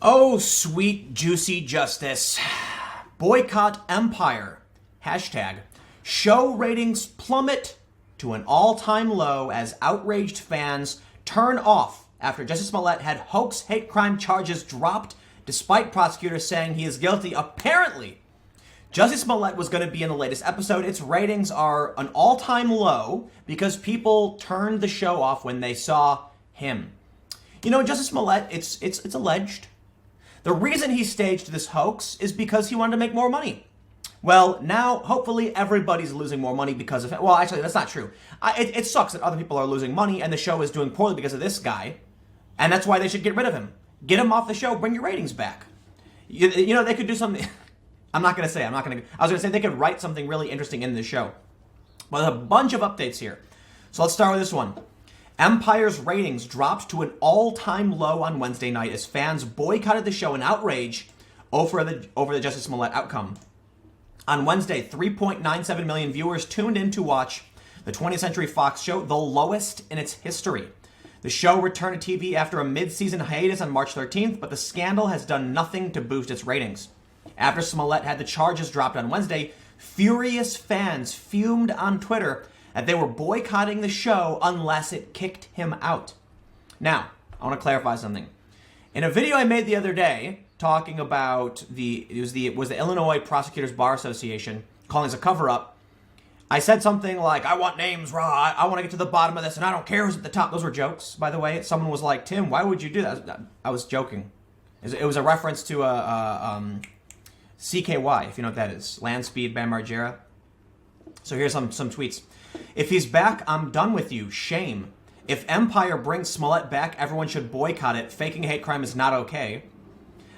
Oh, sweet, juicy justice. Boycott Empire. Hashtag. Show ratings plummet to an all-time low as outraged fans turn off after Jussie Smollett had hoax hate crime charges dropped despite prosecutors saying he is guilty. Apparently, Jussie Smollett was going to be in the latest episode. Its ratings are an all-time low because people turned the show off when they saw him. You know, Jussie Smollett, it's alleged. The reason he staged this hoax is because he wanted to make more money. Well, now, hopefully, everybody's losing more money because of it. Well, actually, that's not true. It sucks that other people are losing money and the show is doing poorly because of this guy. And that's why they should get rid of him. Get him off the show, bring your ratings back. You know, they could do something. I was going to say they could write something really interesting in the show. Well, there's a bunch of updates here. So let's start with this one. Empire's ratings dropped to an all-time low on Wednesday night as fans boycotted the show in outrage over the Jussie Smollett outcome. On Wednesday, 3.97 million viewers tuned in to watch the 20th Century Fox show, the lowest in its history. The show returned to TV after a mid-season hiatus on March 13th, but the scandal has done nothing to boost its ratings. After Smollett had the charges dropped on Wednesday, furious fans fumed on Twitter that they were boycotting the show unless it kicked him out. Now, I want to clarify something. In a video I made the other day, talking about the Illinois Prosecutors Bar Association calling this a cover-up, I said something like, I want names raw, I want to get to the bottom of this, and I don't care who's at the top. Those were jokes, by the way. Someone was like, Tim, why would you do that? I was joking. It was a reference to CKY, if you know what that is. Land Speed Bam Margera. So here's some tweets. If he's back, I'm done with you. Shame. If Empire brings Smollett back, everyone should boycott it. Faking hate crime is not okay.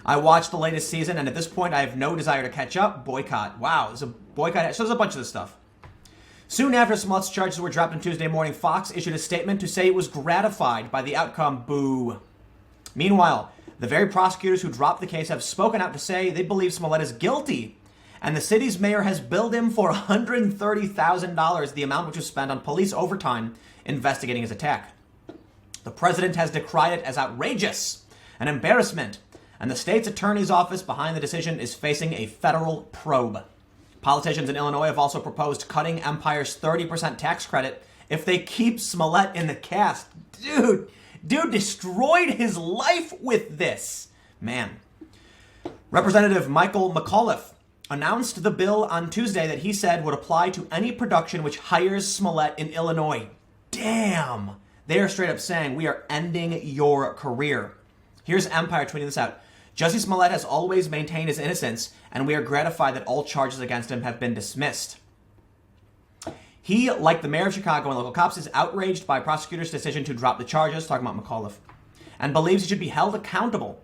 I watched the latest season, and at this point, I have no desire to catch up. Boycott. Wow, there's a boycott. So there's a bunch of this stuff. Soon after Smollett's charges were dropped on Tuesday morning, Fox issued a statement to say it was gratified by the outcome. Boo. Meanwhile, the very prosecutors who dropped the case have spoken out to say they believe Smollett is guilty, and the city's mayor has billed him for $130,000, the amount which was spent on police overtime investigating his attack. The president has decried it as outrageous, an embarrassment, and the state's attorney's office behind the decision is facing a federal probe. Politicians in Illinois have also proposed cutting Empire's 30% tax credit if they keep Smollett in the cast. Dude destroyed his life with this. Man. Representative Michael McAuliffe announced the bill on Tuesday that he said would apply to any production which hires Smollett in Illinois. Damn. They are straight up saying, we are ending your career. Here's Empire tweeting this out. Jussie Smollett has always maintained his innocence, and we are gratified that all charges against him have been dismissed. He, like the mayor of Chicago and local cops, is outraged by prosecutors' decision to drop the charges, talking about McAuliffe, and believes he should be held accountable.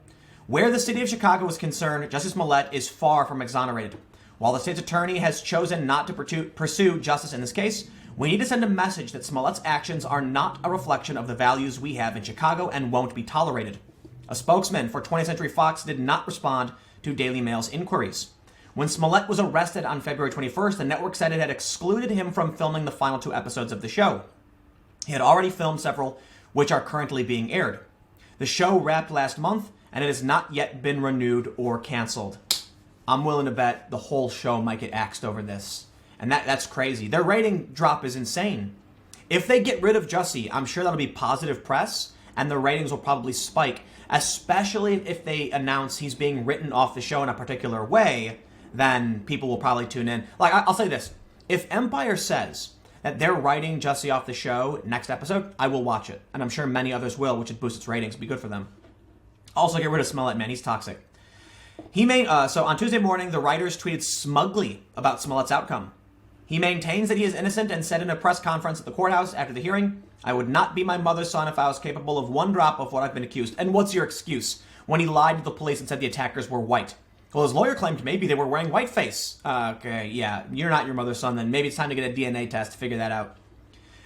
Where the city of Chicago is concerned, Jussie Smollett is far from exonerated. While the state's attorney has chosen not to pursue justice in this case, we need to send a message that Smollett's actions are not a reflection of the values we have in Chicago and won't be tolerated. A spokesman for 20th Century Fox did not respond to Daily Mail's inquiries. When Smollett was arrested on February 21st, the network said it had excluded him from filming the final 2 episodes of the show. He had already filmed several, which are currently being aired. The show wrapped last month, and it has not yet been renewed or canceled. I'm willing to bet the whole show might get axed over this. And that's crazy. Their rating drop is insane. If they get rid of Jussie, I'm sure that'll be positive press, and the ratings will probably spike, especially if they announce he's being written off the show in a particular way, then people will probably tune in. Like, I'll say this. If Empire says that they're writing Jussie off the show next episode, I will watch it. And I'm sure many others will, which would boost its ratings. Be good for them. Also, get rid of Smollett, man. He's toxic. So on Tuesday morning, the writers tweeted smugly about Smollett's outcome. He maintains that he is innocent and said in a press conference at the courthouse after the hearing, I would not be my mother's son if I was capable of one drop of what I've been accused. And what's your excuse? When he lied to the police and said the attackers were white. Well, his lawyer claimed maybe they were wearing whiteface. Okay, yeah, you're not your mother's son then. Maybe it's time to get a DNA test to figure that out.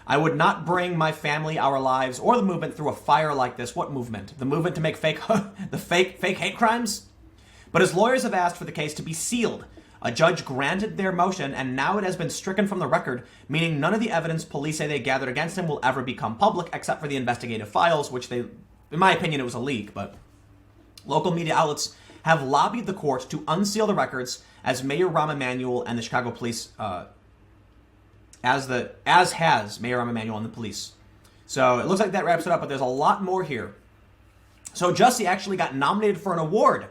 I would not bring my family, our lives, or the movement through a fire like this. What movement? The movement to make fake hate crimes? But his lawyers have asked for the case to be sealed. A judge granted their motion, and now it has been stricken from the record, meaning none of the evidence police say they gathered against him will ever become public, except for the investigative files, which they, in my opinion, it was a leak, but Local media outlets have lobbied the court to unseal the records as Mayor Rahm Emanuel and the Chicago police, as has Mayor Rahm Emanuel and the police. So it looks like that wraps it up, but there's a lot more here. So Jussie actually got nominated for an award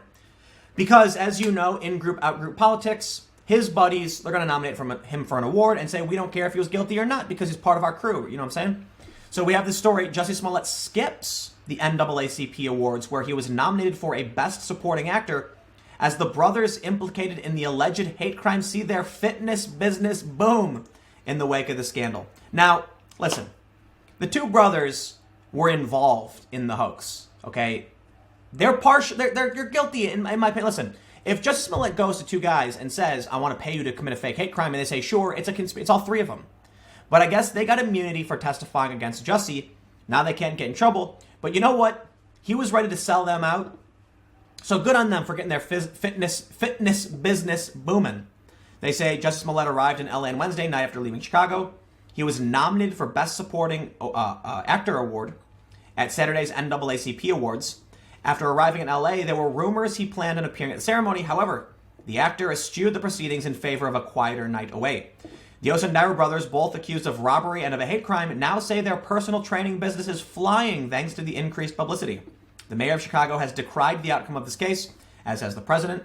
because, as you know, in-group, out-group politics, his buddies, they're going to nominate him for an award and say, we don't care if he was guilty or not because he's part of our crew. You know what I'm saying? So we have this story. Jussie Smollett skips the NAACP Awards where he was nominated for a Best Supporting Actor as the brothers implicated in the alleged hate crime see their fitness business boom in the wake of the scandal. Now, listen, the two brothers were involved in the hoax, okay? They're partial. You're guilty in my opinion. Listen, if Jussie Smollett goes to two guys and says, I want to pay you to commit a fake hate crime, and they say, sure, it's all three of them. But I guess they got immunity for testifying against Jussie. Now they can't get in trouble. But you know what? He was ready to sell them out. So good on them for getting their fitness business booming. They say Jussie Smollett arrived in LA on Wednesday night after leaving Chicago. He was nominated for Best Supporting Actor Award at Saturday's NAACP Awards. After arriving in LA, there were rumors he planned on appearing at the ceremony. However, the actor eschewed the proceedings in favor of a quieter night away. The Osundaira brothers, both accused of robbery and of a hate crime, now say their personal training business is flying thanks to the increased publicity. The mayor of Chicago has decried the outcome of this case, as has the president.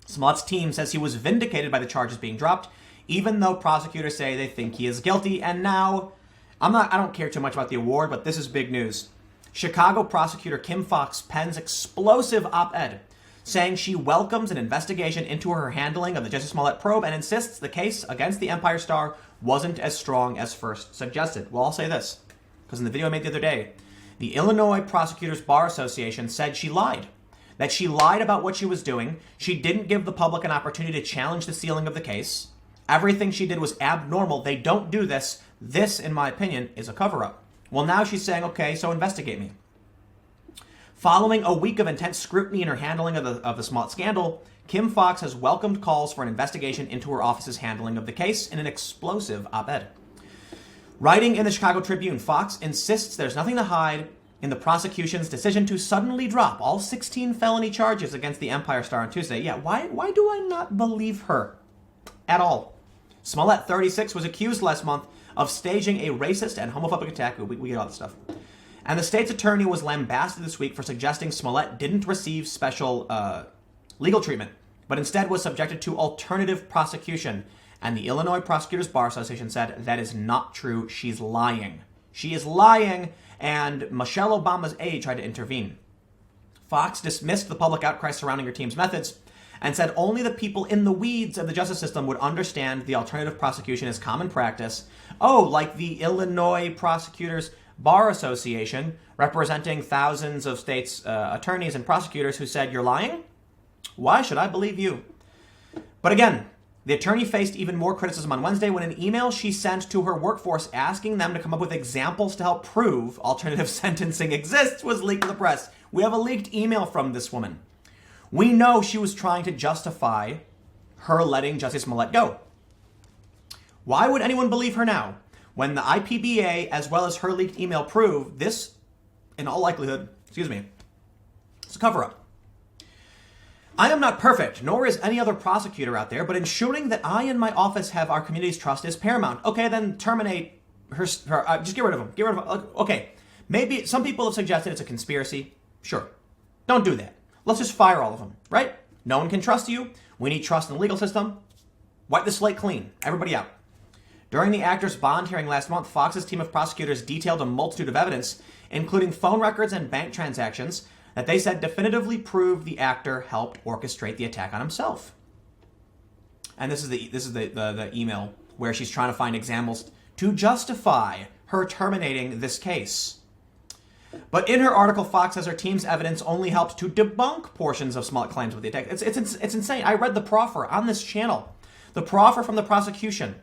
Smollett's team says he was vindicated by the charges being dropped, even though prosecutors say they think he is guilty. And now, I don't care too much about the award, but this is big news. Chicago prosecutor Kim Foxx pens explosive op-ed saying she welcomes an investigation into her handling of the Jussie Smollett probe and insists the case against the Empire star wasn't as strong as first suggested. Well, I'll say this, because in the video I made the other day, the Illinois Prosecutors Bar Association said she lied. That she lied about what she was doing. She didn't give the public an opportunity to challenge the sealing of the case. Everything she did was abnormal. They don't do this. This, in my opinion, is a cover-up. Well, now she's saying, okay, so investigate me. Following a week of intense scrutiny in her handling of the Smollett scandal, Kim Foxx has welcomed calls for an investigation into her office's handling of the case in an explosive op-ed. Writing in the Chicago Tribune, Foxx insists there's nothing to hide in the prosecution's decision to suddenly drop all 16 felony charges against the Empire star on Tuesday. Yeah, why do I not believe her at all? Smollett, 36, was accused last month of staging a racist and homophobic attack. We get all this stuff. And the state's attorney was lambasted this week for suggesting Smollett didn't receive special legal treatment, but instead was subjected to alternative prosecution. And the Illinois Prosecutors Bar Association said that is not true. She's lying. She is lying, and Michelle Obama's aide tried to intervene. Foxx dismissed the public outcry surrounding her team's methods and said only the people in the weeds of the justice system would understand the alternative prosecution is common practice. Oh, like the Illinois Prosecutors Bar Association, representing thousands of states' attorneys and prosecutors who said, you're lying? Why should I believe you? But again, the attorney faced even more criticism on Wednesday when an email she sent to her workforce asking them to come up with examples to help prove alternative sentencing exists was leaked to the press. We have a leaked email from this woman. We know she was trying to justify her letting Jussie Smollett go. Why would anyone believe her now when the IPBA, as well as her leaked email, prove this, in all likelihood, it's a cover-up? I am not perfect, nor is any other prosecutor out there, but ensuring that I and my office have our community's trust is paramount. Okay, then terminate her just get rid of him. Get rid of him. Okay, maybe some people have suggested it's a conspiracy. Sure. Don't do that. Let's just fire all of them, right? No one can trust you. We need trust in the legal system. Wipe the slate clean. Everybody out. During the actor's bond hearing last month, Fox's team of prosecutors detailed a multitude of evidence, including phone records and bank transactions, that they said definitively proved the actor helped orchestrate the attack on himself. And this is the email where she's trying to find examples to justify her terminating this case. But in her article, Foxx says her team's evidence only helped to debunk portions of Smollett claims with the attack. It's insane. I read the proffer on this channel. The proffer from the prosecution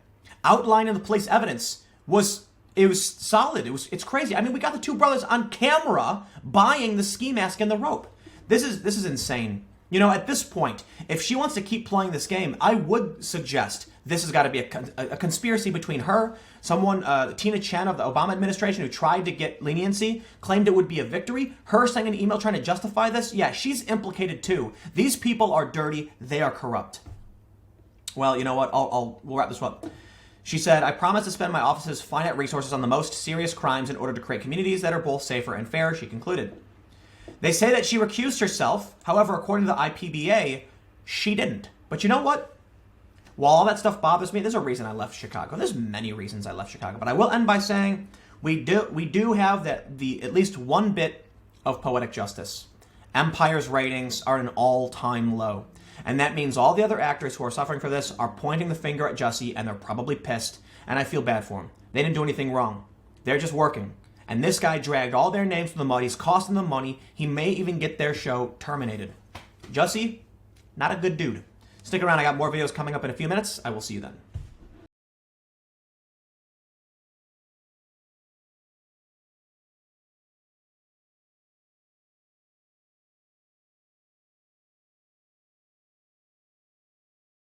outlining the police evidence was solid. It's crazy. I mean, we got the two brothers on camera buying the ski mask and the rope. This is insane. You know, at this point, if she wants to keep playing this game, I would suggest this has got to be a conspiracy between her, someone, Tina Chen of the Obama administration who tried to get leniency, claimed it would be a victory. Her sending an email trying to justify this, yeah, she's implicated too. These people are dirty. They are corrupt. Well, you know what? We'll wrap this up. She said, I promise to spend my office's finite resources on the most serious crimes in order to create communities that are both safer and fair, she concluded. They say that she recused herself. However, according to the IPBA, she didn't. But you know what? While all that stuff bothers me, there's a reason I left Chicago. There's many reasons I left Chicago. But I will end by saying we do have at least one bit of poetic justice. Empire's ratings are at an all-time low. And that means all the other actors who are suffering for this are pointing the finger at Jussie, and they're probably pissed. And I feel bad for them. They didn't do anything wrong. They're just working. And this guy dragged all their names from the mud. He's costing them money. He may even get their show terminated. Jussie, not a good dude. Stick around. I got more videos coming up in a few minutes. I will see you then.